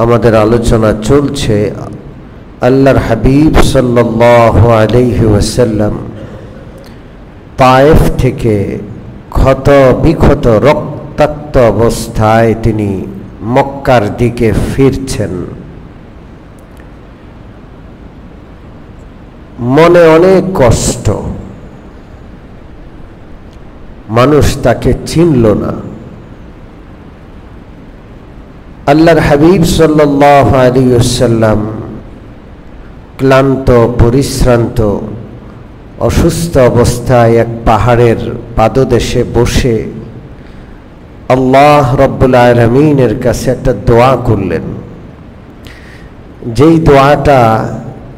আমাদের আলোচনা চলছে আল্লাহর হাবিব সাল্লাল্লাহু আলাইহি ওয়াসাল্লাম তায়েফ থেকে ক্ষত বিক্ষত রক্তাক্ত অবস্থায় তিনি মক্কার দিকে ফিরছেন। মনে অনেক কষ্ট, মানুষ তাকে চিনল না। আল্লাহর হাবিব সাল্লাল্লাহু আলাইহি ওয়াসাল্লাম ক্লান্ত, পরিশ্রান্ত, অসুস্থ অবস্থায় এক পাহাড়ের পাদদেশে বসে আল্লাহ রব্বুল আলামিনের কাছে একটা দোয়া করলেন। যেই দোয়াটা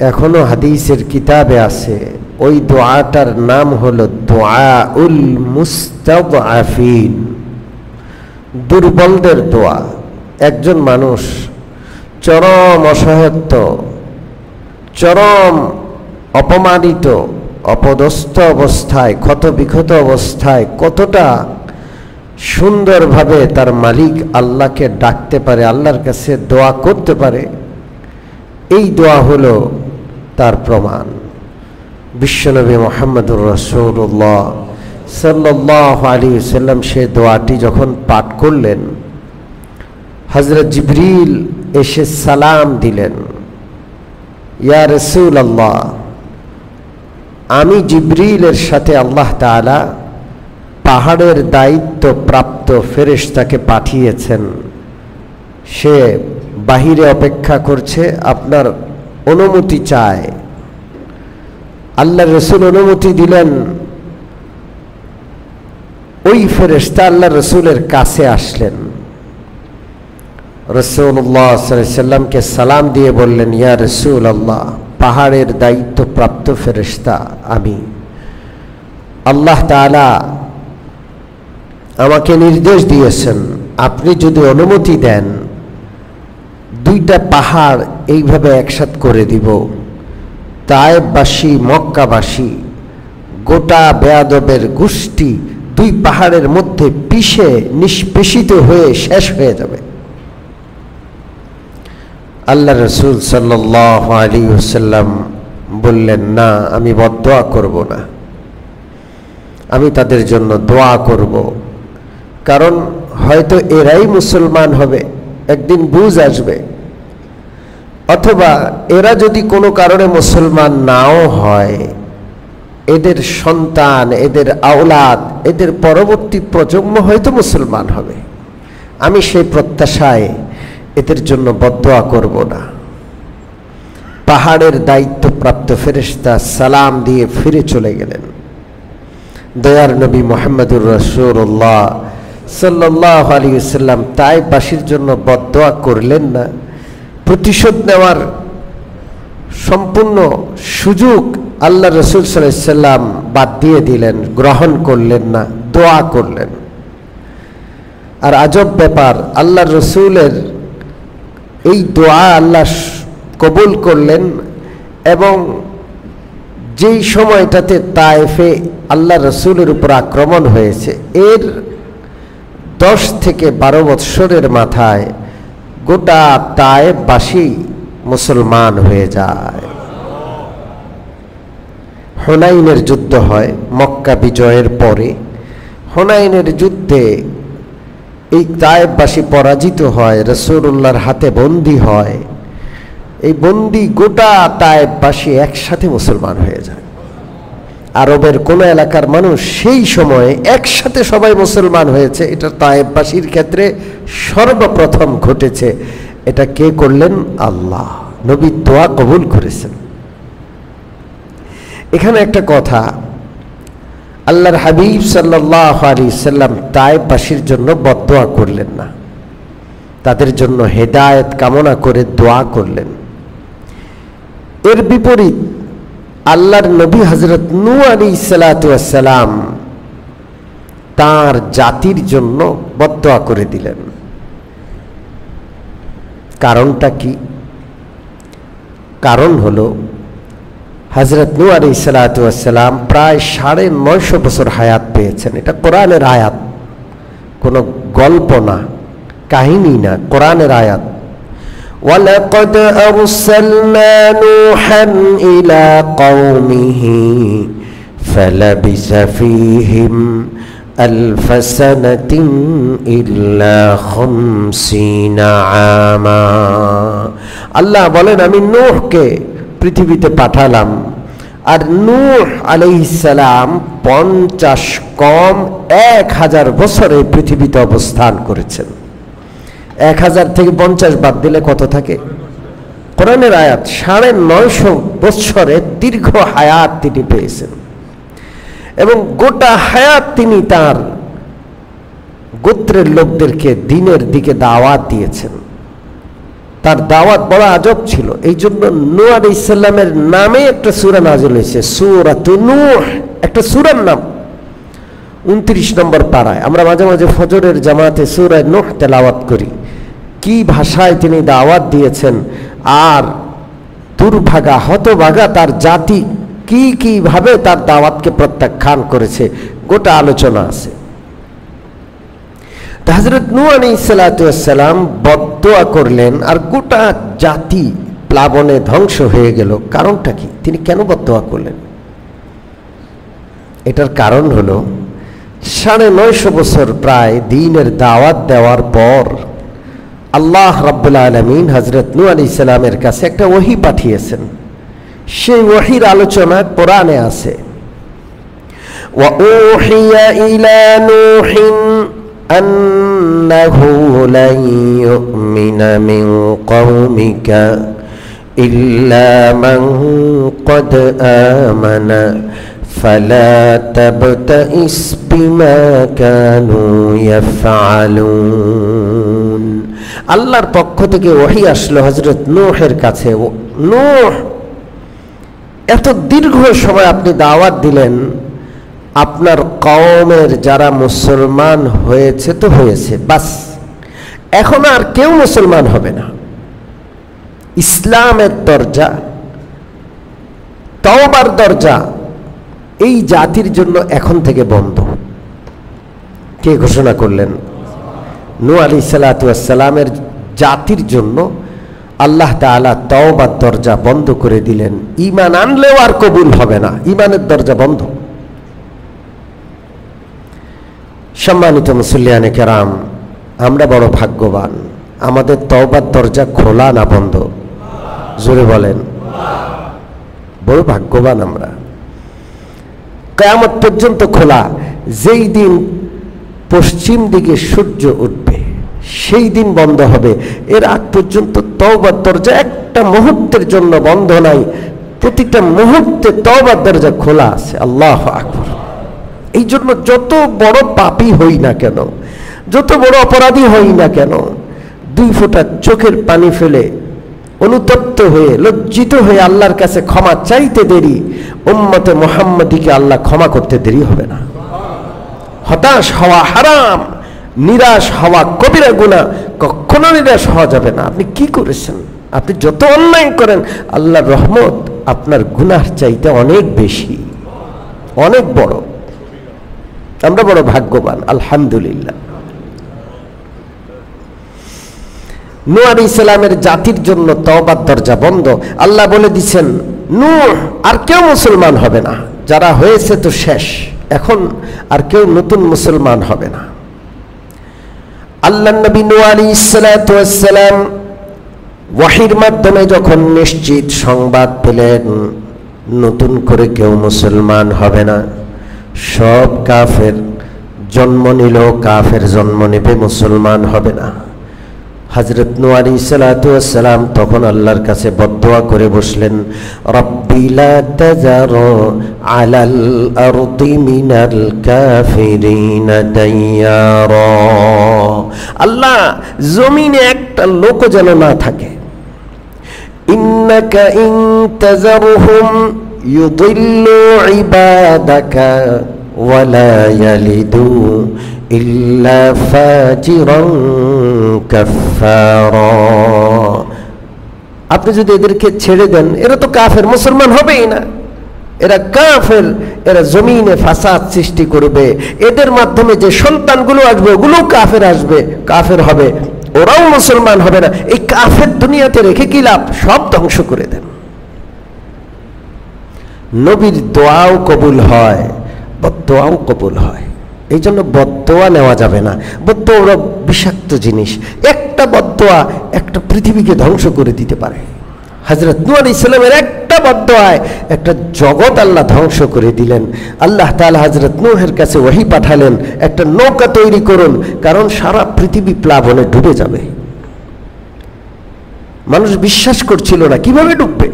এখনো হাদিসের কিতাবে আছে, ওই দোয়াটার নাম হলো দুআউল মুস্তাদআফিন, দুর্বলদের দোয়া। একজন মানুষ চরম অসহায়ত্ব, চরম অপমানিত, অপদস্থ অবস্থায়, ক্ষতবিক্ষত অবস্থায় কতটা সুন্দরভাবে তার মালিক আল্লাহকে ডাকতে পারে, আল্লাহর কাছে দোয়া করতে পারে, এই দোয়া হলো তার প্রমাণ। বিশ্বনবী মুহাম্মদুর রাসূলুল্লাহ সাল্লাল্লাহু আলাইহি ওয়াসাল্লাম সে দোয়াটি যখন পাঠ করলেন, হযরত জিবরিল এসে সালাম দিলেন, ইয়া রাসূলুল্লাহ, আমি জিবরিলের সাথে আল্লাহ তাআলা পাহাড়ের দায়িত্ব প্রাপ্ত ফেরেশতাকে পাঠিয়েছেন, সে বাহিরে অপেক্ষা করছে, আপনার অনুমতি চায়। আল্লাহর রাসূল অনুমতি দিলেন। ওই ফেরেশতা আল্লাহর রাসূলের কাছে আসলেন। রাসূলুল্লাহ সাল্লাল্লাহু আলাইহি ওয়াসাল্লামকে সালাম দিয়ে বললেন, ইয়া রাসূলুল্লাহ, পাহাড়ের দায়িত্ব প্রাপ্ত ফেরেশতা আমি। আল্লাহ তাআলা আমাকে নির্দেশ দিয়েছেন, আপনি যদি অনুমতি দেন দুইটা পাহাড় এইভাবে একসাথ করে দিব। তায়েফবাসী, মক্কাবাসী, গোটা বেয়াদবের গোষ্ঠী দুই পাহাড়ের মধ্যে পিষে নিষ্পেষিত হয়ে শেষ হয়ে যাবে। আল্লাহ রাসূল সাল্লাল্লাহু আলাইহি ওয়াসাল্লাম বললেন, না, আমি বদদোয়া করব না, আমি তাদের জন্য দোয়া করব, কারণ হয়তো এরাই মুসলমান হবে, একদিন বুঝ আসবে, অথবা এরা যদি কোনো কারণে মুসলমান নাও হয়, এদের সন্তান, এদের আওলাদ, এদের পরবর্তী প্রজন্ম হয়তো মুসলমান হবে। আমি সেই প্রত্যাশায় এদের জন্য বদদোয়া করব না। পাহাড়ের দায়িত্বপ্রাপ্ত ফেরেশতা সালাম দিয়ে ফিরে চলে গেলেন। দয়ার নবী মুহাম্মদুর রাসূলুল্লাহ সাল্লাল্লাহু আলাইহি ওয়াসাল্লাম তায়েফবাসীর জন্য বদদোয়া করলেন না, প্রতিশোধ নেওয়ার সম্পূর্ণ সুযোগ আল্লাহ রাসূল সাল্লাল্লাহু আলাইহি ওয়াসাল্লাম বাদ দিয়ে দিলেন, গ্রহণ করলেন না, দোয়া করলেন। আর আজব ব্যাপার, আল্লাহ রাসূলের এই দোয়া আল্লাহ কবুল করলেন, এবং যেই সময়টাতে তায়েফে আল্লাহ রাসূলের উপর আক্রমণ হয়েছে, এর 10 থেকে 12 বৎসরের মাথায় গোটা তায়েফবাসী মুসলমান হয়ে যায়। হুনাইনের যুদ্ধ হয় মক্কা বিজয়ের পরে। হুনাইনের যুদ্ধে এই তায়েফবাসী পরাজিত হয়, রাসূলুল্লাহর হাতে বন্দী হয়। এই বন্দী গোটা তায়েফবাসী একসাথে মুসলমান হয়ে যায়। আরবের কোন এলাকার মানুষ সেই সময়ে একসাথে সবাই মুসলমান হয়েছে, এটা তায়েফবাসীর ক্ষেত্রে সর্বপ্রথম ঘটেছে। এটা কে করলেন? আল্লাহ। নবী দোয়া কবুল করেছেন। এখানে একটা কথা, আল্লাহর হাবিব সাল্লাল্লাহু আলাইহি সাল্লাম তায়েফবাসীর জন্য বদদোয়া করলেন না, তাদের জন্য হেদায়েত কামনা করে দোয়া করলেন। এর বিপরীত আল্লাহর নবী হযরত নূহ আলাইহিস সালাতু ওয়াস সালাম তার জাতির জন্য বদদোয়া করে দিলেন। কারণটা কি? কারণ হলো হযরত নূহ আলাইহিস সালাতু ওয়াস সালাম প্রায় 950 বছর হায়াত পেয়েছেন। এটা কোরআনের আয়াত, কোনো গল্প না, কাহিনী না, কোরআনের আয়াত। وَلَقَدْ أَرْسَلْنَا نُوحًا إِلَى قَوْمِهِ فَلَبِثَ فِيهِمْ أَلْفَ سَنَةٍ إِلَّا 50 عَامًا। আল্লাহ বলেন, আমি নূহকে পৃথিবীতে পাঠালাম, আর নূহ আলাইহিস সালাম 50 কম 1000 বছরে পৃথিবীতে অবস্থান করেছেন। 1000 থেকে 50 বাদ দিলে কত থাকে? কোরআনের আয়াত, 950 বছরের দীর্ঘ হায়াত তিনি পেয়েছেন, এবং গোটা হায়াত তিনি তার গোত্রের লোকদেরকে দিনের দিকে দাওয়াত দিয়েছেন। তার দাওয়াত বড় আজব ছিল, এই জন্য নূহ আলাইহিস সালামের নামে একটা সূরা নাযিল হয়েছে, সূরাতুন নূহ, একটা সূরার নাম। 29 নম্বর পারায় আমরা মাঝে মাঝে ফজরের জামাতে সূরা নূহ তেলাওয়াত করি। কি ভাষায় তিনি দাওয়াত দিয়েছেন, আর দুর্ভাগা হতভাগা তার জাতি কি ভাবে তার দাওয়াতকে প্রত্যাখ্যান করেছে, গোটা আলোচনা আছে। হযরত নূহ আলাইহিস সালাতু ওয়াস সালাম বদদুয়া করলেন, আর গোটা জাতি প্লাবনে ধ্বংস হয়ে গেল। কারণটা কি? তিনি কেন বদদুয়া করলেন? এটার কারণ হলো 950 বছর প্রায় দ্বীনের দাওয়াত দেওয়ার পর আল্লাহ রাব্বুল আলামিন হযরত নূহ আলাইহিস সালামের কাছে একটা ওহী পাঠিয়েছেন। সেই ওহীর আলোচনা কোরআনে আছে। ওয়া উহিয়া ইলা নূহিন আন্নাহু লা ইউমিনা মিন কওমিকা ইল্লা মান ক্বাদ আমানা ফালা তাবতাইস বিমা কানু ইয়াফআলুন। আল্লাহর পক্ষ থেকে ওহী আসলো হযরত নূহের কাছে, নূহ, এত দীর্ঘ সময় আপনি দাওয়াত দিলেন, আপনার কওমের যারা মুসলমান হয়েছে তো হয়েছে, বাস, এখন আর কেউ মুসলমান হবে না। ইসলামের দরজা, তওবার দরজা এই জাতির জন্য এখন থেকে বন্ধ। কে ঘোষণা করলেন? নূহ আলাইহিস সালাতু ওয়াস সালামের জাতির জন্য আল্লাহ তাআলা তওবার দরজা বন্ধ করে দিলেন। ঈমান আনলেও আর কবুল হবে না, ঈমানের দরজা বন্ধ। সম্মানিত মুসল্লিয়ানে কেরাম, আমরা বড় ভাগ্যবান, আমাদের তওবার দরজা খোলা না বন্ধ? জোরে বলেন, বড় ভাগ্যবান আমরা। কিয়ামত পর্যন্ত খোলা। যেই দিন পশ্চিম দিকে সূর্য উঠবে সেই দিন বন্ধ হবে। এর আগ পর্যন্ত তওবার দরজা একটা মুহূর্তের জন্য বন্ধ নাই, প্রতিটা মুহূর্তে তওবার দরজা খোলা আছে। আল্লাহু আকবার। এই জন্য যত বড় পাপী হই না কেন, যত বড় অপরাধী হই না কেন, 2 ফোঁটা চোখের পানি ফেলে অনুতপ্ত হয়ে লজ্জিত হয়ে আল্লাহর কাছে ক্ষমা চাইতে দেরি, উম্মতে মুহাম্মাদীকে আল্লাহ ক্ষমা করতে দেরি হবে না। হতাশ হওয়া হারাম, নিরাশ হওয়া কবিরা গুনাহ, কখনো নিরাশ হওয়া যাবে না। আপনি কি করেছেন? আপনি যত অন্যায় করেন, আল্লাহর রহমত আপনার গুনাহ চাইতে অনেক বেশি, অনেক বড়। আমরা বড় ভাগ্যবান, আলহামদুলিল্লাহ। নূহ আলাইহিস সালামের জাতির জন্য তওবার দরজা বন্ধ। আল্লাহ বলে দিয়েছেন, নূহ আর কেউ মুসলমান হবে না, যারা হয়েছে তো শেষ, এখন আর কেউ নতুন মুসলমান হবে না। আল্লাহর নবী নূহ আলাইহিস সালাতু ওয়াস সালাম ওয়াহির মাধ্যমে যখন নিশ্চিত সংবাদ পেলেন নতুন করে কেউ মুসলমান হবে না, সব কাফের জন্ম নিল, কাফের জন্ম নেবে, মুসলমান হবে না। হযরত নূহ আলাইহিস সালাতু ওয়াস সালাম তখন আল্লাহর কাছে বদদুয়া করে বসলেন, রব্বি লা তাযার আলাল আরদি মিনাল কাফিরিনা দাইয়ারা। আল্লাহ, জমিনে একটা লোক যেন না থাকে। ইন্নাকা ইন তাযারহুম ইউদিল্লু ইবাদাকা ওয়ালা ইয়ালিদু ইল্লা ফাজিরান কাফারা। আপনি যদি এদেরকে ছেড়ে দেন, এরা তো কাফের, মুসলমান হবেই না। এরা কাফের, এরা জমিনে ফাসাদ সৃষ্টি করবে, এদের মাধ্যমে যে সন্তানগুলো আসবে ওগুলো কাফের আসবে, কাফের হবে। ওরাও মুসলমান হবে না। এই কাফের দুনিয়াতে রেখে কি লাভ? সব ধ্বংস করে দেন। নবীর দোয়াও কবুল হয়, বদদোয়াও কবুল হয়। এই জন্য বদদোয়া নেওয়া যাবে না। বদদোয়া বিষাক্ত জিনিস। একটা বদদোয়া একটা পৃথিবীকে ধ্বংস করে দিতে পারে। হযরত নূহ আলাইহিস সালামের একটা বদদোয়ায় একটা জগৎ আল্লাহ ধ্বংস করে দিলেন। আল্লাহ তাআলা হযরত নূহের কাছে ওহী পাঠালেন, একটা নৌকা তৈরি করুন, কারণ সারা পৃথিবী প্লাবনে ডুবে যাবে। মানুষ বিশ্বাস করছিল না, কিভাবে ডুববে?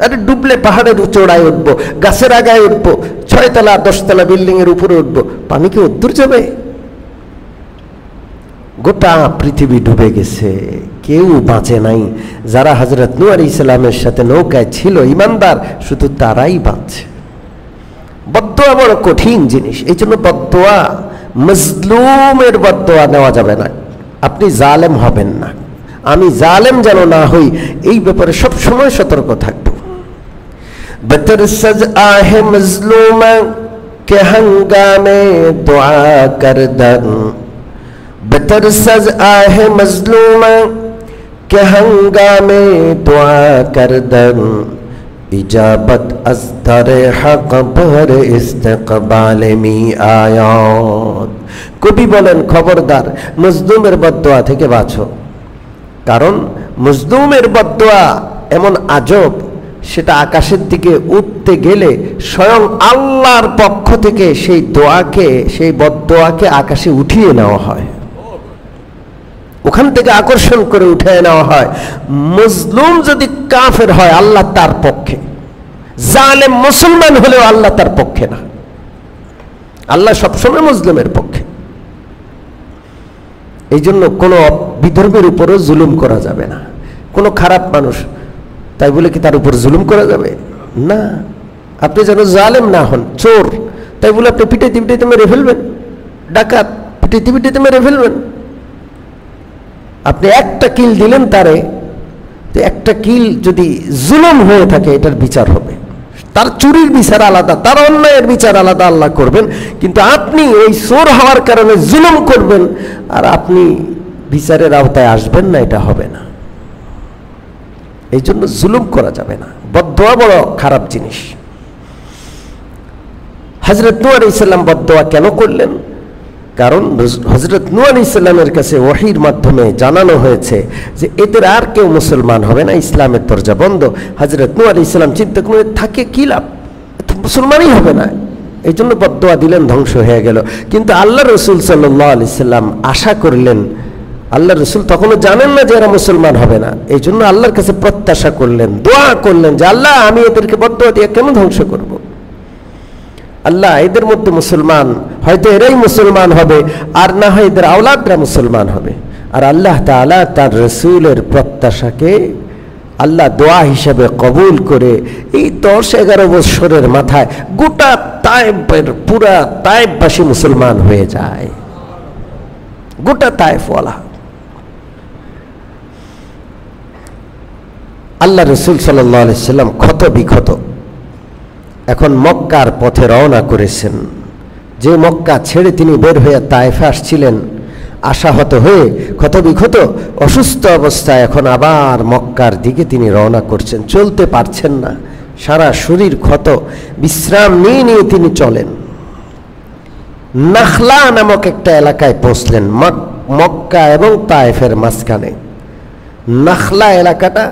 আরে ডুবলে পাহাড়ের চূড়ায় উঠবো, গাছের আগায় উঠবো, 6 তলা 10 তলা বিল্ডিং এর উপরে উঠবো, পানি কি উত্তর যাবে? গোটা পৃথিবী ডুবে গেছে, কেউ বাঁচে নাই। যারা হযরত নূহ আলাইহিস সালামের সাথে নৌকায় ছিল ঈমানদার, শুধু তারাই বাঁচে। বদদোয়া বড় কঠিন জিনিস। এই জন্য বদদোয়া, মজলুমের বদদোয়া নেওয়া যাবে না। আপনি জালেম হবেন না, আমি জালেম যেন না হই, এই ব্যাপারে সব সময় সতর্ক থাকবো। बतरसज आहे मजलूम के हंगामे दुआ कर दन, बतरसज आहे मजलूम के हंगामे दुआ कर दन, इजाबत अज दर हक पर इस्तकबाल मी आयात। कवि बोलेन खबरदार मजलूमेर बददोया थेके बाँचो, कारण मजलूमेर बददोया एमन आजब, সেটা আকাশের দিকে উঠতে গেলে স্বয়ং আল্লাহর পক্ষ থেকে সেই দোয়াকে, সেই বদদোয়াকে আকাশে উঠিয়ে নেওয়া হয়, ওখান থেকে আকর্ষণ করে উঠিয়ে নেওয়া হয়। মুসলিম যদি কাফের হয় আল্লাহ তার পক্ষে, জালেম মুসলমান হলেও আল্লাহ তার পক্ষে না। আল্লাহ সবসময় মুসলিমের পক্ষে। এই জন্য কোনো বিধর্মের উপরও জুলুম করা যাবে না। কোনো খারাপ মানুষ তাই বলে কি তার উপর জুলুম করা যাবে? না। আপনি যেন জালেম না হন, চোর তাই বলে আপনি পিটাইতে পিটাইতে মেরে ফেলবেন, ডাকাত পিটাইতে পিটাইতে মেরে ফেলবেন। আপনি একটা কিল দিলেন তারে, তো একটা কিল যদি জুলুম হয়ে থাকে এটার বিচার হবে, তার চুরির বিচার আলাদা, তার অন্যায়ের বিচার আলাদা আল্লাহ করবেন। কিন্তু আপনি ওই চোর হওয়ার কারণে জুলুম করবেন আর আপনি বিচারের আওতায় আসবেন না, এটা হবে না। এই জন্য জুলুম করা যাবে না। বদদোয়া বড় খারাপ জিনিস। হযরত নূহ আলাইহিস সালাম বদদোয়া কেন করলেন? কারণ হযরত নূহ আলাইহিস সালামের কাছে ওহীর মাধ্যমে জানানো হয়েছে যে এদের আর কেউ মুসলমান হবে না, ইসলামের দরজা বন্ধ। হযরত নূহ আলাইহিস সালাম চিন্তা করে থাকে কি লাভ, মুসলমানই হবে না, এই জন্য বদদোয়া দিলেন, ধ্বংস হয়ে গেল। কিন্তু আল্লাহ রাসূল সাল্লাল্লাহু আলাইহি সাল্লাম আশা করলেন, আল্লাহ রসুল তখনও জানেন না যে এরা মুসলমান হবে না, এই জন্য আল্লাহর কাছে প্রত্যাশা করলেন, দোয়া করলেন যে আল্লাহ আমি এদেরকে বদদোয়া দিয়ে কেন ধ্বংস করব? আল্লাহ এদের মধ্যে মুসলমান, হয়তো এরাই মুসলমান হবে, আর না হয় এদের আওলাদরা মুসলমান হবে। আর আল্লাহ তাআলা তার রসুলের প্রত্যাশাকে আল্লাহ দোয়া হিসেবে কবুল করে এই 10-11 বছরের মাথায় গোটা তায়েফের পুরা তায়েফবাসী মুসলমান হয়ে যায়, গোটা তায়েফওয়ালা। আল্লাহ রসুল সাল্লাল্লাহু আলাইহি সাল্লাম ক্ষত বিক্ষত এখন মক্কার পথে রওনা করেছেন। যে মক্কা ছেড়ে তিনি বের হয়ে তায়েফে আসছিলেন, আশাহত হয়ে ক্ষত বিক্ষত অসুস্থ অবস্থায় এখন আবার মক্কার দিকে তিনি রওনা করছেন। চলতে পারছেন না, সারা শরীর ক্ষত, বিশ্রাম নিয়ে নিয়ে তিনি চলেন। নাখলা নামক একটা এলাকায় পৌঁছলেন, মক্কা এবং তায়েফের মাঝখানে। নাখলা এলাকাটা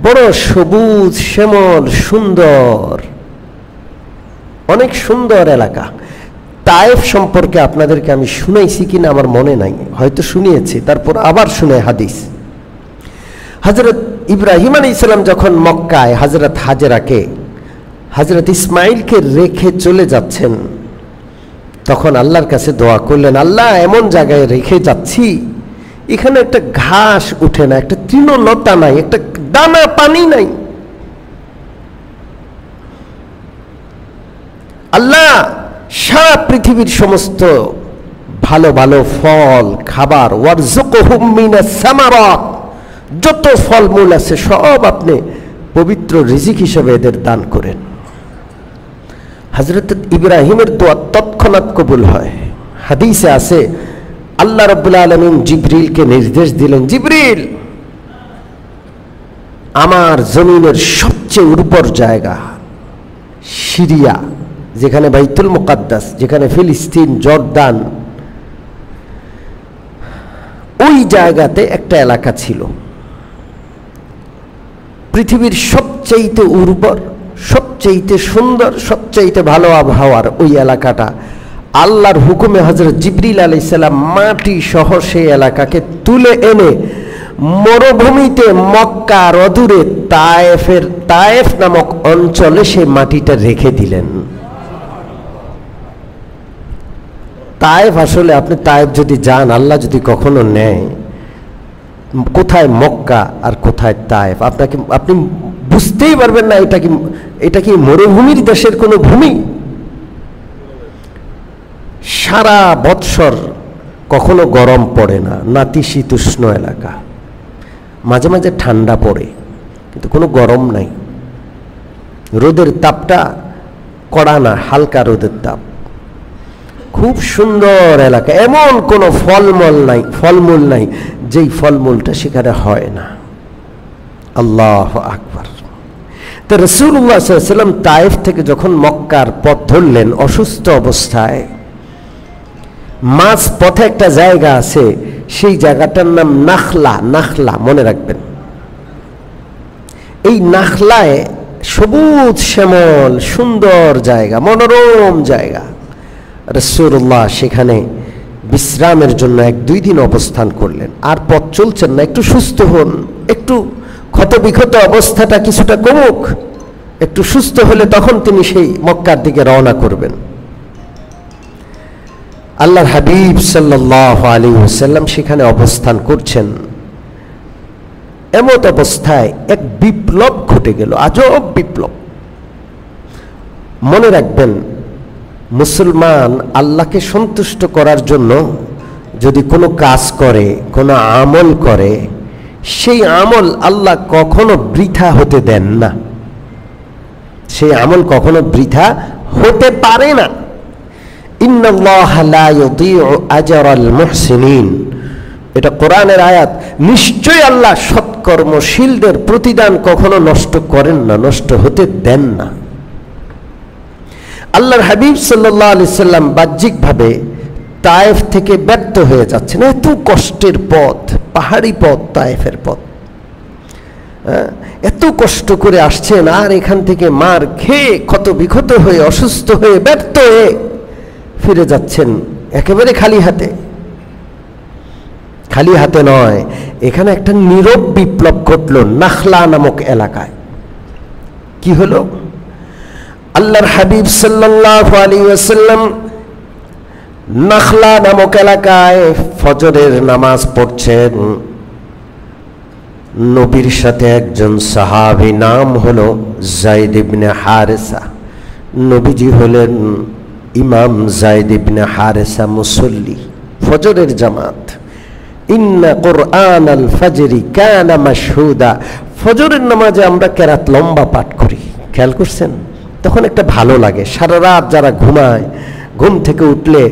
বড় সবুজ শ্যামল সুন্দর, অনেক সুন্দর এলাকা। তায়েফ সম্পর্কে আপনাদেরকে আমি শুনাইছি কিনা আমার মনে নাই, হয়তো শুনিয়েছি, তারপর আবার শুনে হাদিস। হযরত ইব্রাহিম আলাইহিস সালাম যখন মক্কায় হযরত হাজেরাকে, হযরত ইসমাইলকে রেখে চলে যাচ্ছেন, তখন আল্লাহর কাছে দোয়া করলেন, আল্লাহ এমন জায়গায় রেখে যাচ্ছি এখানে একটা ঘাস উঠে না, একটা তৃণলতা নাই, একটা দানা পানি নাই। আল্লাহ সারা পৃথিবীর সমস্ত ভালো ভালো ফল খাবার, ওয়ারযুকহুম মিনাস সামারাত, যত ফলমূল আছে সব আপনি পবিত্র রিজিক হিসেবে এদের দান করেন। হযরত ইব্রাহিমের দোয়া তৎক্ষণাৎ কবুল হয়। হাদিসে আছে আল্লাহ রাব্বুল আলামিন জিবরিলকে নির্দেশ দিলেন, জিবরিল, আমার জমিনের সবচেয়ে উর্বর জায়গা সিরিয়া, যেখানে বাইতুল মুকাদ্দাস, যেখানে ফিলিস্তিন, জর্দান, ওই জায়গাতে একটা এলাকা ছিল পৃথিবীর সবচেয়ে উর্বর, সবচেয়ে সুন্দর, সবচেয়ে ভালো আবহাওয়ার ওই এলাকাটা আল্লাহর হুকুমে হযরত জিবরিল আলাইহিস সালাম মাটি সহ সেই এলাকাকে তুলে এনে মরুভূমিতে মক্কার অদূরে তায়েফ নামক অঞ্চলে সেই মাটিটা রেখে দিলেন। তায়েফ, আসলে আপনি তায়েফ যদি যান, আল্লাহ যদি কখনো নেয়, কোথায় মক্কা আর কোথায় তায়েফ আপনি বুঝতেই পারবেন না। এটা কি মরুভূমির দেশের কোনো ভূমি? সারা বৎসর কখনো গরম পড়ে না, নাতিশীতোষ্ণ এলাকা, মাঝে মাঝে ঠান্ডা পড়ে, কিন্তু কোনো গরম নাই। রোদের তাপটা কড়া না, হালকা রোদের তাপ। খুব সুন্দর এলাকা, এমন কোনো ফলমূল নাই যেই ফলমূলটা সেখানে হয় না। আল্লাহু আকবার। তো রাসূলুল্লাহ সাল্লাল্লাহু আলাইহি ওয়াসাল্লাম তায়েফ থেকে যখন মক্কার পথ ধরলেন অসুস্থ অবস্থায়, মাঝ পথে একটা জায়গা আছে, সেই জায়গাটার নাম নাখলা, মনে রাখবেন। এই নাখলায় সবুজ শ্যামল সুন্দর জায়গা, মনোরম জায়গা। রাসূলুল্লাহ সেখানে বিশ্রামের জন্য 1-2 দিন অবস্থান করলেন। আর পথ চলছেন না, একটু সুস্থ হন, একটু ক্ষতবিক্ষত অবস্থাটা কিছুটা কমুক, একটু সুস্থ হলে তখন তিনি সেই মক্কার দিকে রওনা করবেন। আল্লাহর হাবিব সাল্লাল্লাহু আলাইহি ওয়াসাল্লাম সেখানে অবস্থান করছেন। এমত অবস্থায় এক বিপ্লব ঘটে গেল, আজব বিপ্লব। মনে রাখবেন, মুসলমান আল্লাহকে সন্তুষ্ট করার জন্য যদি কোনো কাজ করে, কোনো আমল করে, সেই আমল আল্লাহ কখনো বৃথা হতে দেন না। সেই আমল কখনো বৃথা হতে পারে না। ইন্নাল্লাহা লা ইউযীউ আজরাল মুহসিনিন, এটা কোরআনের আয়াত। নিশ্চয়ই আল্লাহ সৎকর্মশীলদের প্রতিদান কখনো নষ্ট করেন না, নষ্ট হতে দেন না। আল্লাহর হাবিব সাল্লাল্লাহু আলাইহি সাল্লাম বাহ্যিকভাবে তায়েফ থেকে ব্যর্থ হয়ে যাচ্ছেন। এত কষ্টের পথ, পাহাড়ি পথ, তায়েফের পথ, এত কষ্ট করে আসছেন, আর এখান থেকে মার খেয়ে ক্ষতবিক্ষত হয়ে, অসুস্থ হয়ে, ব্যর্থ হয়ে ফিরে যাচ্ছেন একেবারে খালি হাতে। খালি হাতে নয়, এখানে একটা নীরব বিপ্লব ঘটল নাখলা নামক এলাকায়। কি হলো? আল্লাহর হাবিব সাল্লাল্লাহু আলাইহি ওয়াসাল্লাম নাখলা নামক এলাকায় ফজরের নামাজ পড়ছেন। নবীর সাথে একজন সাহাবী, নাম হলো যায়েদ ইবনে হারেসা। নবীজি হলেন ইমাম যায়েদ ইবনে হারেসা, মুসল্লি, ফজরের জামাত। ইন্না কুরআনাল ফাজরি কানা মাশহুদা, ফজরের নামাজে আমরা কেরাত লম্বা পাঠ করি, খেয়াল করছেন? তখন একটা ভালো লাগে। সারা রাত যারা ঘুমায়, ঘুম থেকে উঠলে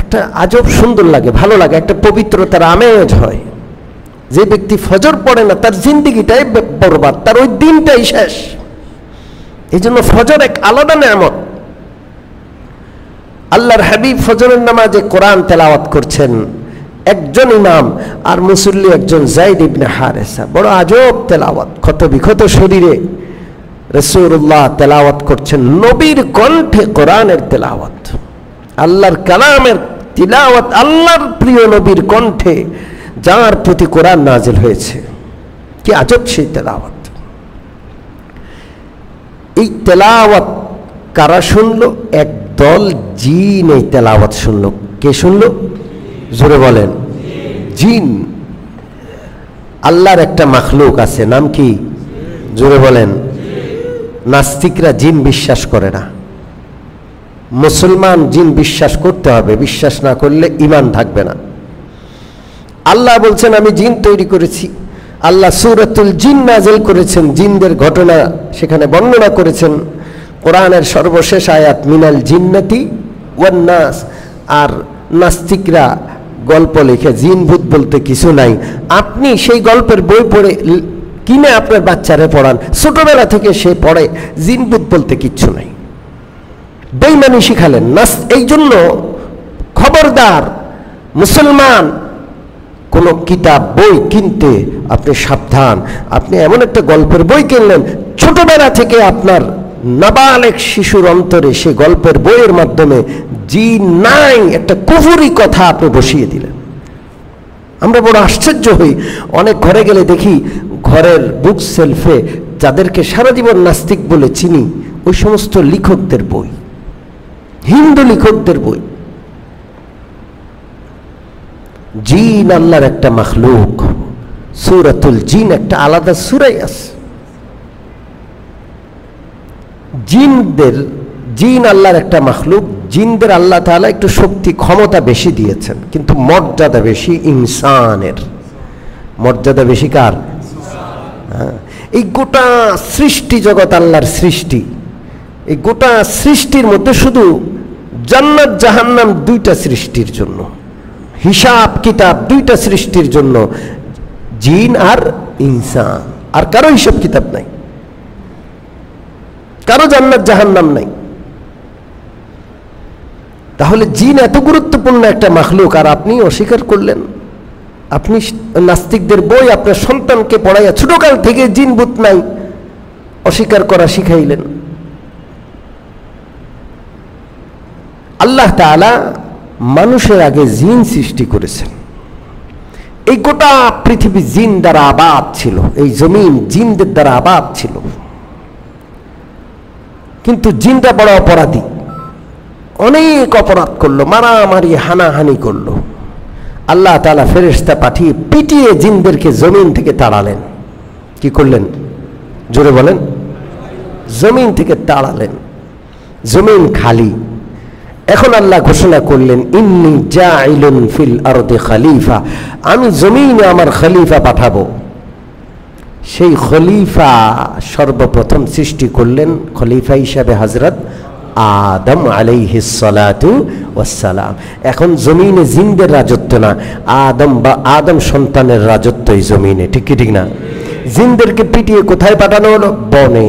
একটা আজব সুন্দর লাগে, ভালো লাগে, একটা পবিত্রতার আমেজ হয়। যে ব্যক্তি ফজর পড়ে না, তার জিন্দেগিটাই বরবাদ, তার ওই দিনটাই শেষ। এই জন্য ফজর এক আলাদা নেয়ামত। আল্লাহর হাবিব ফজরের নামাজে কোরআন তেলাওয়াত করছেন, একজন ইমাম আর মুসল্লি একজন যায়েদ ইবনে হারেসা। বড় আজব তেলাওয়াত, ক্ষতবিক্ষত শরীরে রাসূলুল্লাহ তেলাওয়াত করছেন, নবীর কণ্ঠে কোরআনের তেলাওয়াত, আল্লাহর কালামের তিলাওয়াত, আল্লাহর প্রিয় নবীর কণ্ঠে, যার প্রতি কোরআন নাজিল হয়েছে। কি আজব সেই তেলাওয়াত! এই তেলাওয়াত কারা শুনলো? একদল জিন এই তেলাওয়াত শুনলো। কে শুনলো? জোরে বলেন। জিন। আল্লাহর একটা মাখলুক আছে, নাম কি? জোরে বলেন। নাস্তিকরা জিন বিশ্বাস করে না, মুসলমান জিন বিশ্বাস করতে হবে, বিশ্বাস না করলে ঈমান থাকবে না। আল্লাহ বলছেন আমি জিন তৈরি করেছি। আল্লাহ সূরাতুল জিন নাযিল করেছেন, জিনদের ঘটনা সেখানে বর্ণনা করেছেন। কোরআনের সর্বশেষ আয়াত মিনাল জিন্নাতি ওয়ান নাস। আর নাস্তিকরা গল্প লেখে, জিন ভূত বলতে কিছু নাই। আপনি সেই গল্পের বই পড়ে কিনে আপনার বাচ্চারে পড়ান, ছোটবেলা থেকে সে পড়ে, জিন ভূত বলতে কিচ্ছু নাই। বেঈমানি শিখালেন না। এই জন্য খবরদার মুসলমান, কোন কিতাব বই কিনতে আপনি সাবধান। আপনি এমন একটা গল্পের বই কিনলেন, ছোটবেলা থেকে আপনার নাবালেক শিশুর অন্তরে সেই গল্পের বইয়ের মাধ্যমে জিন নাই একটা কুফরি কথা আপনি বসিয়ে দিলেন। আমরা বড় আশ্চর্য হই, অনেক ঘরে গেলে দেখি ঘরের বুক সেলফে যাদেরকে সারা জীবন নাস্তিক বলে চিনি, ওই সমস্ত লেখকদের বই, হিন্দু লেখকদের বই। জিন আল্লাহর একটা মাখলুক, সূরাতুল জিন একটা আলাদা সূরাই আছে। জিন আল্লাহর একটা মাখলুক। জিনদের আল্লাহ তাআলা একটু শক্তি ক্ষমতা বেশি দিয়েছেন, কিন্তু মর্যাদা বেশি ইনসানের। মর্যাদা বেশি কার? এই গোটা সৃষ্টি জগৎ আল্লাহর সৃষ্টি। এই গোটা সৃষ্টির মধ্যে শুধু জান্নাত জাহান্নাম দুইটা সৃষ্টির জন্য, হিসাব কিতাব দুইটা সৃষ্টির জন্য, জিন আর ইনসান। আর কারো হিসাব কিতাব নাই, কারো জান্নাত জাহান্নাম নাই। তাহলে জিন এত গুরুত্বপূর্ণ একটা মাখলুক, আর আপনি অস্বীকার করলেন। আপনি নাস্তিকদের বই আপনার সন্তানকে পড়াইয়া ছোটকাল থেকে জিন ভূত নাই অস্বীকার করা শিখাইলেন। আল্লাহ তাআলা মানুষের আগে জিন সৃষ্টি করেছেন। এই গোটা পৃথিবী জিন দ্বারা আবাদ ছিল, এই জমিন জিনদের দ্বারা আবাদ ছিল। কিন্তু জিনটা বড় অপরাধী, অনেক অপরাধ করলো, মারামারি হানাহানি করলো। আল্লাহ তাআলা ফেরেশতা পাঠিয়ে পিটিয়ে জিনদেরকে জমিন থেকে তাড়ালেন। কি করলেন? জোরে বলেন। জমিন থেকে তাড়ালেন। জমিন খালি। এখন আল্লাহ ঘোষণা করলেন, ইন্নী জাইলুন ফিল আরদি খলিফা, আমি জমিনে আমার খলিফা পাঠাবো। সেই খলিফা সর্বপ্রথম সৃষ্টি করলেন খলিফা হিসাবে হযরত আদম আলাইহিস সালাতু ওয়াস সালাম। এখন জমিনে জিনদের রাজত্ব না, আদম সন্তানের রাজত্ব এই জমিনে। ঠিক কি ঠিক না? জিনদেরকে পিটিয়ে কোথায় পাঠানো হলো? বনে,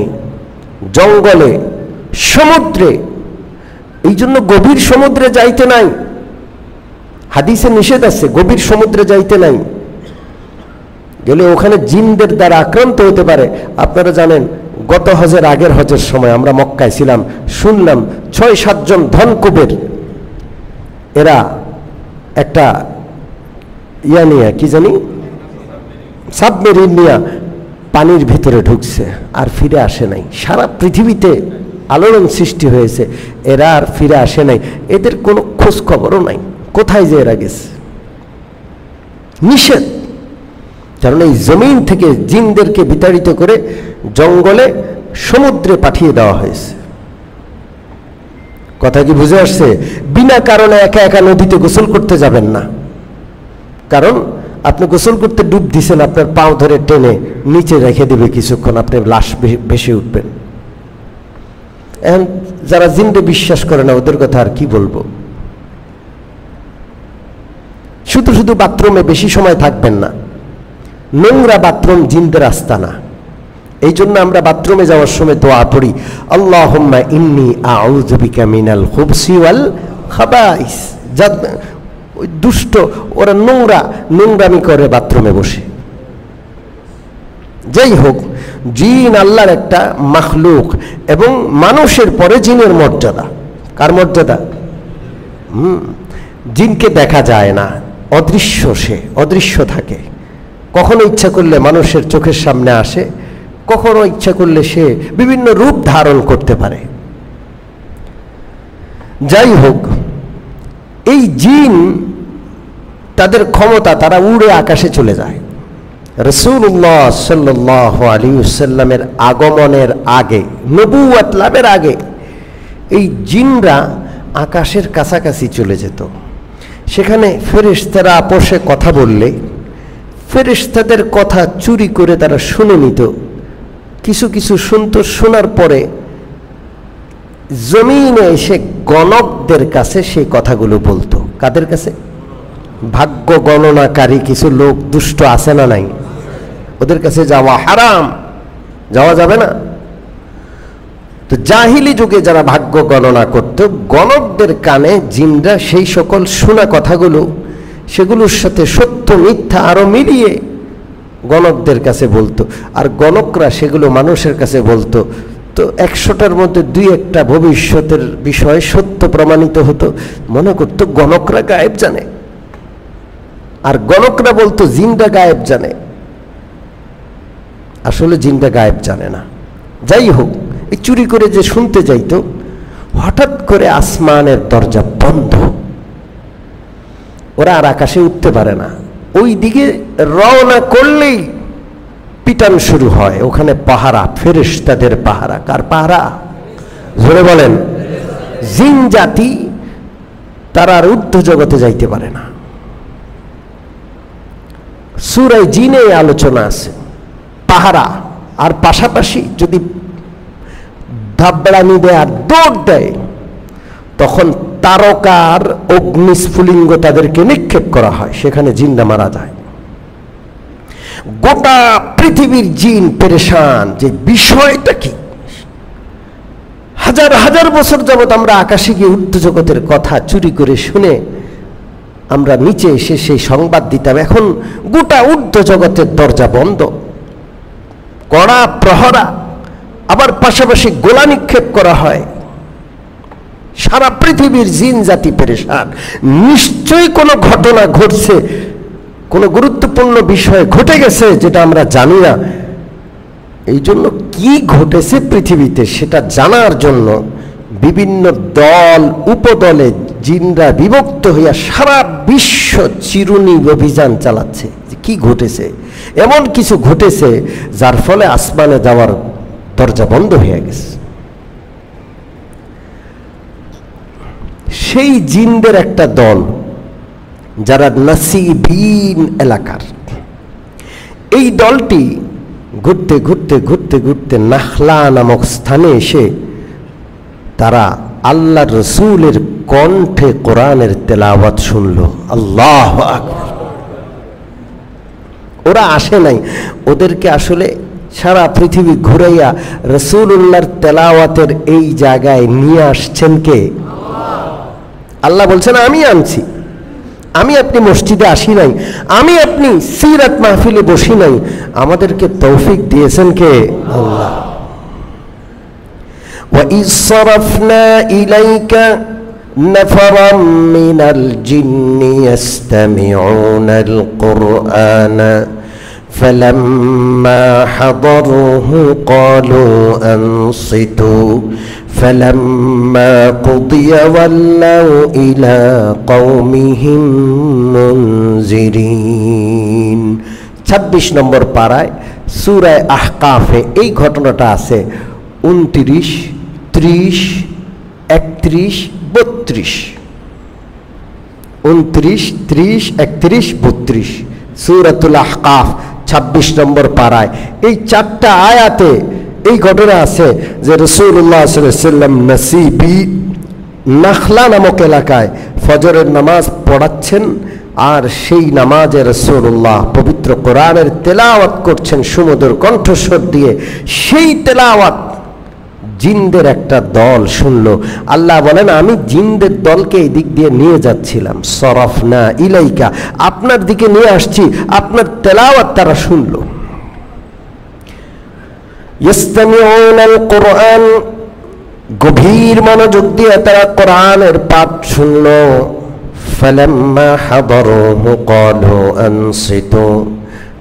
জঙ্গলে, সমুদ্রে। এই জন্য গভীর সমুদ্রে যাইতে নাই, হাদিসে নিষেধ আছে গভীর সমুদ্রে যাইতে নাই, গেলে ওখানে জিনদের দ্বারা আক্রান্ত হতে পারে। আপনারা জানেন, গত হজের আগের হজের সময় আমরা মক্কায় ছিলাম, শুনলাম ৬-৭ জন ধনকুবের, এরা একটা ইয়া নিয়ে, কি জানি সাবমেরিন নিয়ে পানির ভিতরে ঢুকছে, আর ফিরে আসে নাই। সারা পৃথিবীতে আলোড়ন সৃষ্টি হয়েছে, এরা আর ফিরে আসে নাই। এদের কোনো খোঁজ খবরও নাই, কোথায় যে এরা গেছে। নিষেধ। কারণ এই জমিন থেকে জিনদেরকে বিতাড়িত করে জঙ্গলে, সমুদ্রে পাঠিয়ে দেওয়া হয়েছে। কথা কি বুঝে আসছে? বিনা কারণে একা একা নদীতে গোসল করতে যাবেন না। কারণ আপনি গোসল করতে ডুব দিছেন, আপনার পাও ধরে টেনে নিচে রেখে দেবে কিছুক্ষণ, আপনি লাশ ভেসে উঠবেন। এখন যারা জিনকে বিশ্বাস করে না, ওদের কথা আর কি বলবো। শুধু শুধু বাথরুমে বেশি সময় থাকবেন না। নোংরা বাথরুম জিনদের আস্তানা। এই জন্য আমরা বাথরুমে যাওয়ার সময় দোয়া পড়ি, আল্লাহুম্মা ইন্নী আউযু বিকা মিনাল খুবসি ওয়াল খাবাইস। ওই দুষ্ট ওরা নোংরামি করে বাথরুমে বসে। যাই হোক, জিন আল্লাহর একটা মাখলুক, এবং মানুষের পরে জিনের মর্যাদা। কার মর্যাদা? জিনকে দেখা যায় না, অদৃশ্য, সে অদৃশ্য থাকে। কখনো ইচ্ছা করলে মানুষের চোখের সামনে আসে, কখনো ইচ্ছা করলে সে বিভিন্ন রূপ ধারণ করতে পারে। যাই হোক, এই জিন তাদের ক্ষমতা, তারা উড়ে আকাশে চলে যায়। রাসূলুল্লাহ সাল্লাল্লাহু আলাইহি ওয়াসাল্লামের আগমনের আগে, নবুয়ত লাভের আগে, এই জিনরা আকাশের কাছাকাছি চলে যেত। সেখানে ফেরেশতারা আপোষে কথা বললে ফেরেশতাদের কথা চুরি করে তারা শুনে নিত। কিছু কিছু শুনত, শোনার পরে জমিনে এসে গণকদের কাছে সেই কথাগুলো বলতো। কাদের কাছে? ভাগ্য গণনাকারী কিছু লোক দুষ্ট আছে না নাই? ওদের কাছে যাওয়া হারাম, যাওয়া যাবে না। তো জাহিলি যুগে যারা ভাগ্য গণনা করত, গণকদের কানে জিনরা সেই সকল শোনা কথাগুলো, সেগুলোর সাথে সত্য মিথ্যা আরো মিলিয়ে গণকদের কাছে বলতো, আর গণকরা সেগুলো মানুষের কাছে বলতো। তো 100টার মধ্যে 2-1টা ভবিষ্যতের বিষয় সত্য প্রমাণিত হতো। মনে করতো গণকরা গায়েব জানে, আর গণকরা বলতো জিনরা গায়েব জানে। আসলে জিনরা গায়েব জানে না। যাই হোক, এই চুরি করে যে শুনতে যাইতো, হঠাৎ করে আসমানের দরজা বন্ধ, ওরা আর আকাশে উঠতে পারে না। ওই দিকে রওনা করলেই পিটান শুরু হয়। ওখানে পাহারা, ফেরেশতাদের পাহারা। কার পাহারা? জোরে বলেন। জিন জাতি, তারা আর ঊর্ধ্ব জগতে যাইতে পারে না। সূরা জিনে আলোচনা আছে পাহারা। আর পাশাপাশি যদি ধাবড়ানি দেয় আর দৌড় দেয়, তখন তারকার অগ্নিস্ফুলিঙ্গ তাদেরকে নিক্ষেপ করা হয়, সেখানে জিনরা মারা যায়। গোটা পৃথিবীর জিন পেরেশান যে বিষয়টা কি। হাজার হাজার বছর যাবৎ আমরা আকাশে গিয়ে ঊর্ধ্ব জগতের কথা চুরি করে শুনে আমরা নিচে এসে সেই সংবাদ দিতাম। এখন গোটা ঊর্ধ্ব জগতের দরজা বন্ধ, কড়া প্রহরা, আবার পাশাপাশি গোলা নিক্ষেপ করা হয়। সারা পৃথিবীর জিন জাতি পেরেশান। নিশ্চয়ই কোনো ঘটনা ঘটছে, কোনো গুরুত্বপূর্ণ বিষয় ঘটে গেছে যেটা আমরা জানি না। এই জন্য কি ঘটেছে পৃথিবীতে সেটা জানার জন্য বিভিন্ন দল উপদলে জিনরা বিভক্ত হইয়া সারা বিশ্ব চিরুনি অভিযান চালাচ্ছে যে কি ঘটেছে। এমন কিছু ঘটেছে যার ফলে আসমানে যাওয়ার দরজা বন্ধ হয়ে গেছে। সেই জিনদের একটা দল যারা নাসিবিন এলাকার, এই দলটি ঘুরতে ঘুরতে ঘুরতে ঘুরতে নাখলা নামক স্থানে এসে তারা আল্লাহ রসুলের কণ্ঠে কোরআনের তেলাওয়াত শুনল। আল্লাহু আকবার। ওরা আসে নাই, ওদেরকে আসলে সারা পৃথিবী ঘুরাইয়া রসুলুল্লাহর তেলাওয়াতের এই জায়গায় নিয়ে আসছেন কে? আল্লাহ বলছেন আমি আনছি। আমি আপনি মসজিদে আসি নাই, আমি আপনি সিরাত মাহফিলে বসি নাই, আমাদেরকে তৌফিক দিয়েছেন কে? আল্লাহ। وَإِذْ صَرَفْنَا إِلَيْكَ نَفَرًا مِنَ الْجِنِّ يَسْتَمِعُونَ الْقُرْآنَ فَلَمَّا حَضَرُوهُ قَالُوا أَنصِتُوا فَلَمَّا قُضِيَ وَلَّوْا إِلَى قَوْمِهِمْ مُنْزِرِينَ। 26 নম্বর পারায় সূরা আহকাফে এই ঘটনাটা আছে। 29, 30, 31, 32, 29, 30, 31, 32 সূরাতুল আহকাফ 26 নম্বর পারায়। এই 4টা আয়াতে এই ঘটনা আছে যে রাসূলুল্লাহ সাল্লাল্লাহু আলাইহি ওয়াসাল্লাম নাসিবি নাখলা নামক এলাকায় ফজরের নামাজ পড়াচ্ছেন, আর সেই নামাজে রাসূলুল্লাহ পবিত্র কোরআনের তেলাওয়াত করছেন সুমধুর কণ্ঠস্বর দিয়ে। সেই তেলাওয়াত জিনদের একটা দল শুনল। আল্লাহ বলেন আমি জিনদের দলকে এই দিক দিয়ে নিয়ে যাচ্ছিলাম, সরফনা ইলাইকা, আপনার দিকে নিয়ে আসছি, আপনার তেলাওয়াত তারা শুনল। ইস্তামিউনাল কুরআন, গভীর মনোযোগ দিয়ে তারা কোরআনের পাঠ শুনল। ফালাম্মা হাদারুহু ক্বালু আনসিতু,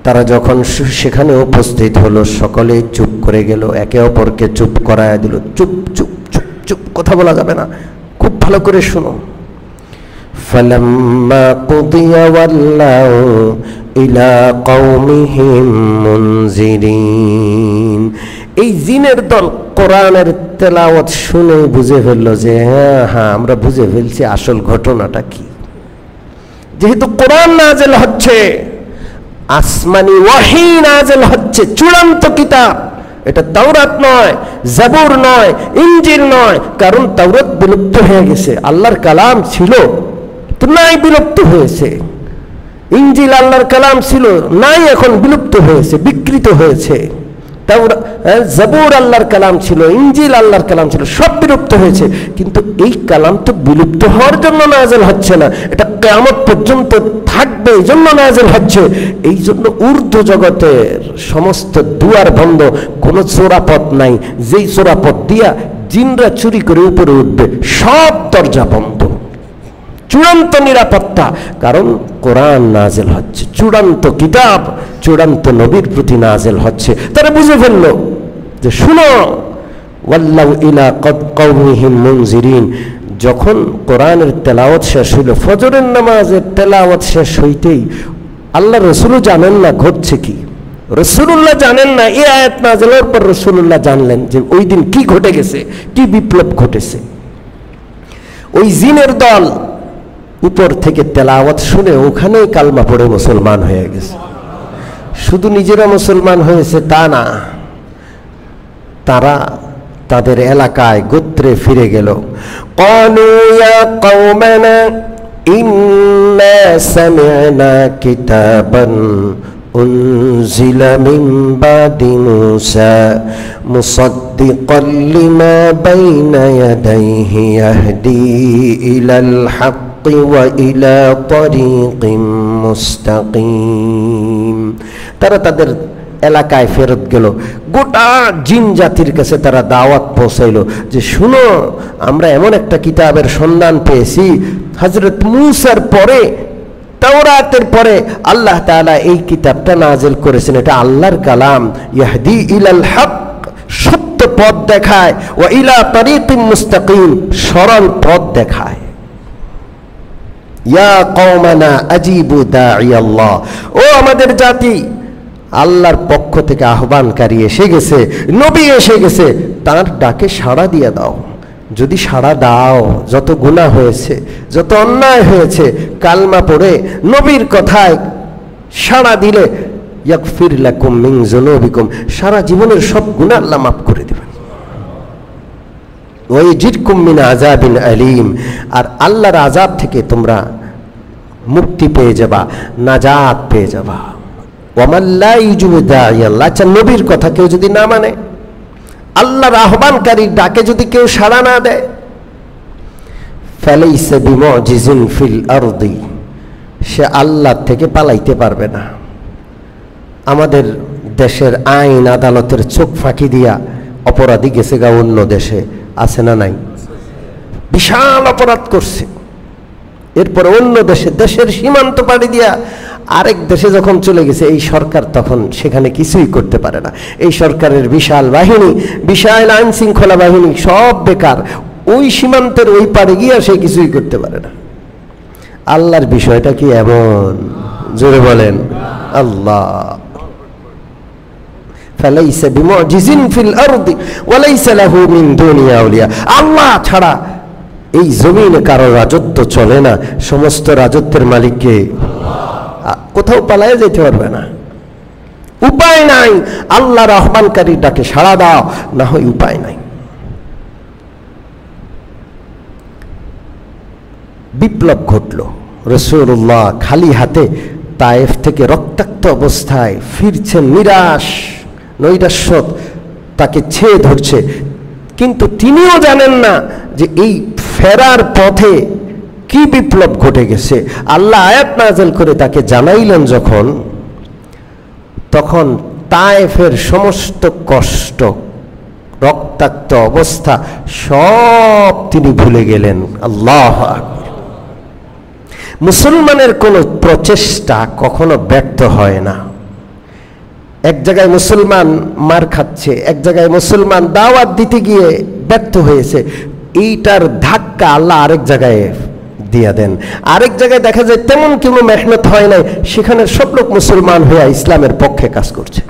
তারা যখন সেখানে উপস্থিত হলো সকলেই চুপ করে গেল, একে অপরকে চুপ করায় দিল। চুপ চুপ চুপ চুপ, কথা বলা যাবে না, খুব ভালো করে শোনো। ফালাম্মা কুদিয়া ওয়াল্লাউ ইলা কওমিহিম মুনজিরিন, এই জিনের দল কোরআনের তেলাওয়াত শুনে বুঝে ফেললো যে হ্যাঁ আমরা বুঝে ফেলছি আসল ঘটনাটা কি। যেহেতু কোরআন নাযিল হচ্ছে, আসমানি ওয়াহী নাযিল হচ্ছে, চূড়ান্ত কিতাব, এটা তাওরাত নয়, জাবুর নয়, ইনজিল নয়। কারণ তাওরাত বিলুপ্ত হয়ে গেছে, আল্লাহর কালাম ছিল তো নাই, বিলুপ্ত হয়েছে। ইনজিল আল্লাহর কালাম ছিল, নাই, এখন বিলুপ্ত হয়েছে, বিকৃত হয়েছে। জবুর আল্লাহর কালাম ছিল, ইনজিল আল্লাহর কালাম ছিল, সব বিলুপ্ত হয়েছে। কিন্তু এই কালাম তো বিলুপ্ত হওয়ার জন্য নাযিল হচ্ছে না, এটা কিয়ামত পর্যন্ত থাকবে, এই জন্য নাযিল হচ্ছে। এই জন্য উর্দু জগতের সমস্ত দুয়ার বন্ধ, কোনো চোরাপথ নাই, যেই চোরাপথ দিয়া জিনরা চুরি করে উপরে উঠবে, সব দরজা বন্ধ, চূড়ান্ত নিরাপত্তা। কারণ কোরআন নাযিল হচ্ছে, চূড়ান্ত কিতাব, চূড়ান্ত নবীর প্রতি নাযিল হচ্ছে। তারা বুঝে ফেললো যে শুনো, ওয়াল্লাউ ইলা কওমিহিম মুনজিরিন। যখন কোরআনের তেলাওয়াত শেষ হইল, ফজরের নামাজের তেলাওয়াত শেষ হইতেই আল্লাহ রসুলও জানেন না ঘটছে কি, রসুল্লাহ জানেন না। এই আয়াত নাযিল হওয়ার পর রসুল্লাহ জানলেন যে ওই দিন কি ঘটে গেছে, কি বিপ্লব ঘটেছে। ওই জিনের দল উপর থেকে তেলাওয়াত শুনে ওখানেই কালমা পড়ে মুসলমান হয়ে গেছে। শুধু নিজেরা মুসলমান হয়েছে তা না, তারা তাদের এলাকায় গোত্রে ফিরে গেল। ক্বালু ইয়া কওমানা ইন্না সামি'না কিতাবান উনজিলা মিন বাদি মূসা মুসাদ্দিকান লিমা বাইনা ইয়াদাইহি ইয়াহদি ইলাল হক وإلى طريق مستقيم। তারা তাদের এলাকায় ফেরত গেল, গোটা জিন জাতির কাছে তারা দাওয়াত পৌঁছাইলো যে শুনো, আমরা এমন একটা কিতাবের সন্ধান পেয়েছি, হযরত মূসার পরে, তাওরাতের পরে আল্লাহ তাআলা এই কিতাবটা নাযিল করেছেন, এটা আল্লাহর কালাম। ইয়াহদি ইলাল হক, সত্য পথ দেখায়, ওয়া ইলা তারিকিম মুস্তাকিম, সরল পথ দেখায়। ইয়া কওমানা আজিবু দাঈয়াল্লাহ, ও আমাদের জাতি, আল্লাহর পক্ষ থেকে আহ্বানকারী এসে গেছে, নবী এসে গেছে, তার ডাকে সাড়া দিয়ে দাও। যদি সাড়া দাও, যত গুনাহ হয়েছে, যত অন্যায় হয়েছে, কালমা পড়ে নবীর কথায় সাড়া দিলে ইয়াগফির লাকুম মিন যুনুবিকুম, সারা জীবনের সব গুনাহ আল্লাহ মাফ করে দেবেন। ওয়াইজিদকুম মিন আযাবিন আলীম, আর আল্লাহর আযাব থেকে তোমরা মুক্তি পেয়ে যাবা, নাজাত পেয়ে যাবা। ওয়ামান লা ইউজিবু দাঈয়াল্লাহ, আচ্ছা নবীর কথা কেউ যদি না মানে, আল্লাহর আহ্বানকারীর ডাকে যদি কেউ সাড়া না দেয়, ফালাইসা বিমুজিজিন ফিল আরদি, সে আল্লাহ থেকে পালাইতে পারবে না। আমাদের দেশের আইন আদালতের চোখ ফাঁকি দিয়া অপরাধী গেছে গা অন্য দেশে, আছে না নাই? বিশাল অপরাধ করছে, এরপরে অন্য দেশে, দেশের সীমান্ত পাড়ি দিয়া আরেক দেশে যখন চলে গেছে, এই সরকার তখন সেখানে কিছুই করতে পারে না। এই সরকারের বিশাল বাহিনী, বিশাল আইন শৃঙ্খলা বাহিনী সব বেকার, ওই সীমান্তের ওই পাড়ে গিয়া সে কিছুই করতে পারে না। আল্লাহর বিষয়টা কি এমন? জোরে বলেন আল্লাহ। ফালাইসা বিমুজিজিন ফিল আরদি ওয়ালাইসা লাহু মিন দুনিয়া আউলিয়া, আল্লাহ ছাড়া এই জমিনে কারো রাজত্ব চলে না, সমস্ত রাজত্বের মালিককে আল্লাহ। কোথাও পালায়ে যেতে পারবে না, উপায় নাই। আল্লাহর আহ্বানকারী ডাকে সাড়া দাও, না হয় উপায় নাই। বিপ্লব ঘটল, রাসূলুল্লাহ খালি হাতে তায়েফ থেকে রক্তাক্ত অবস্থায় ফিরছেন, নিরাশ, নৈরাশ্য তাকে ছেয়ে ধরছে। কিন্তু তিনিও জানেন না যে এই ফেরার পথে কি বিপ্লব ঘটে গেছে। আল্লাহ আয়াত নাযিল করে তাকে জানাইলেন যখন, তখন তায়েফের সমস্ত কষ্ট, রক্তাক্ত অবস্থা সব তিনি ভুলে গেলেন। আল্লাহু আকবার। মুসলমানের কোনো প্রচেষ্টা কখনো ব্যর্থ হয় না। এক জায়গায় মুসলমান মার খাচ্ছে, এক জায়গায় মুসলমান দাওয়াত দিতে গিয়ে ব্যর্থ হয়েছে, এইটার ধাক্কা আল্লাহ আরেক জায়গায় দিয়ে দেন। আরেক জায়গায় দেখা যায় তেমন কোনো মেহনত হয় নাই, সেখানে সব লোক মুসলমান হয়ে ইসলামের পক্ষে কাজ করছে।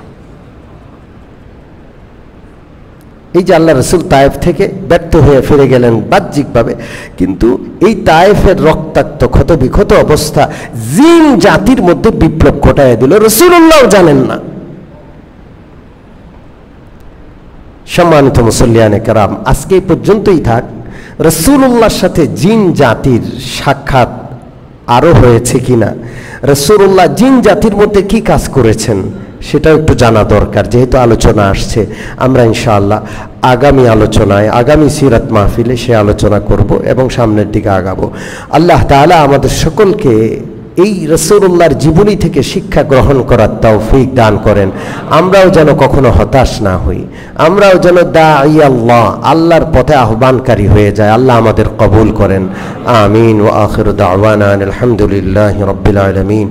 এই যে আল্লাহ রাসূল তায়েফ থেকে ব্যর্থ হয়ে ফিরে গেলেন বাহ্যিকভাবে, কিন্তু এই তায়েফের রক্তাক্ত ক্ষতবিক্ষত অবস্থা জিন জাতির মধ্যে বিপ্লব ঘটায় দিল, রাসূলুল্লাহ জানেন না। সম্মানিত মুসল্লিয়ানে কেরাম, আজকে এই পর্যন্তই থাক। রাসূলুল্লাহর সাথে জিন জাতির সাক্ষাৎ আরও হয়েছে কিনা, রাসূলুল্লাহ জিন জাতির মধ্যে কি কাজ করেছেন সেটাও একটু জানা দরকার। যেহেতু আলোচনা আসছে, আমরা ইনশাআল্লাহ আগামী আলোচনায়, আগামী সিরাত মাহফিলে সে আলোচনা করব এবং সামনের দিকে আগাবো। আল্লাহ তাআলা আমাদের সকলকে এই রাসূলুল্লাহর জীবনী থেকে শিক্ষা গ্রহণ করার তৌফিক দান করেন। আমরাও যেন কখনো হতাশ না হই, আমরাও যেন দাঈ আল্লাহ, আল্লাহর পথে আহ্বানকারী হয়ে যায়। আল্লাহ আমাদের কবুল করেন। আমিন। ওয়া আখিরু দাওয়ানা আলহামদুলিল্লাহি রাব্বিল আলামিন।